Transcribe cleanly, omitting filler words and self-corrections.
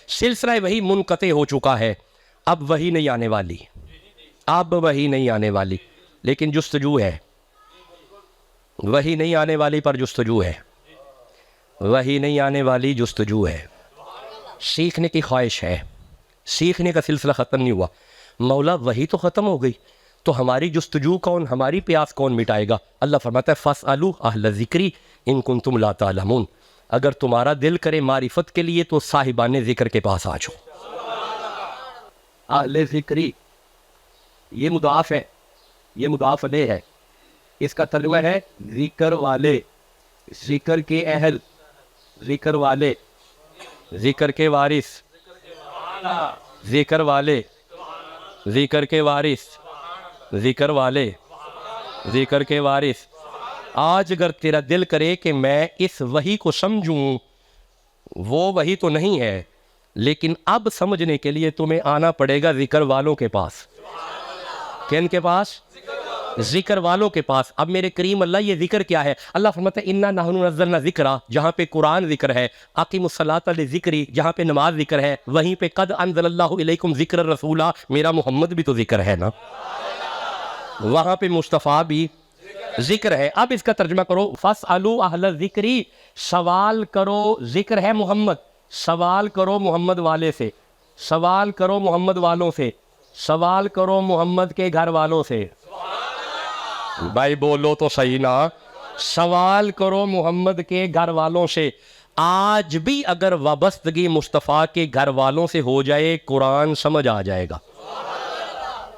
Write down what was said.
سلسلہ وہی منقطع ہو چکا ہے، اب وہی نہیں آنے والی، اب وہی نہیں آنے والی، لیکن جستجو ہے، وہی نہیں آنے والی پر جستجو ہے، وہی نہیں آنے والی جستجو ہے، سیکھنے کی خواہش ہے، سیکھنے کا سلسلہ ختم نہیں ہوا۔ مولا وہی تو ختم ہو گئی تو ہماری جستجو کون، ہماری پیاس کون مٹائے گا؟ اللہ فرماتا ہے فَاسْأَلُوا أَهْلَ الذِّكْرِ إِن كُنتُمْ لَا تَعْلَمُونَ، اگر تمہارا دل کرے معرفت کے لیے تو صاحبان ذکر کے پاس آ جاؤ۔ اہل ذکری یہ مضاف ہے، یہ مضاف الیہ ہے، اس کا ترجمہ ہے ذکر والے، ذکر کے اہل، ذکر والے، ذکر کے وارث، ذکر والے، ذکر کے وارث، ذکر والے، ذکر کے وارث۔ آج اگر تیرا دل کرے کہ میں اس وحی کو سمجھوں، وہ وحی تو نہیں ہے، لیکن اب سمجھنے کے لیے تمہیں آنا پڑے گا ذکر والوں کے پاس۔ کن کے پاس؟ ذکر والوں کے پاس۔ اب میرے کریم اللہ یہ ذکر کیا ہے؟ اللہ فرماتا ہے اِنَّا نَحْنُ نَزَّلْنَا ذِکْرَا، جہاں پہ قرآن ذکر ہے، اقیموا الصَّلَاةَ لِذِکْرِی جہاں پہ نماز ذکر ہے، وہیں پہ قَدْ أَنزَلَ اللَّهُ إِلَيْكُمْ ذِکْرًا رَسُولًا، میرا محمد بھی تو ذکر ہے نا، وہاں پہ مصطفیٰ بھی ذکر ہے۔ اب اس کا ترجمہ کرو فَاسْأَلُوا أَهْلَ الذِّکْرِ، سوال کرو، ذکر ہے محمد، سوال کرو محمد والے سے، سوال کرو محمد والوں سے، سوال کرو محمد کے گھر والوں سے۔ بھائی بولو تو صحیح نا، سوال کرو محمد کے گھر والوں سے۔ آج بھی اگر وابستگی مصطفیٰ کے گھر والوں سے ہو جائے، قرآن سمجھ آ جائے گا۔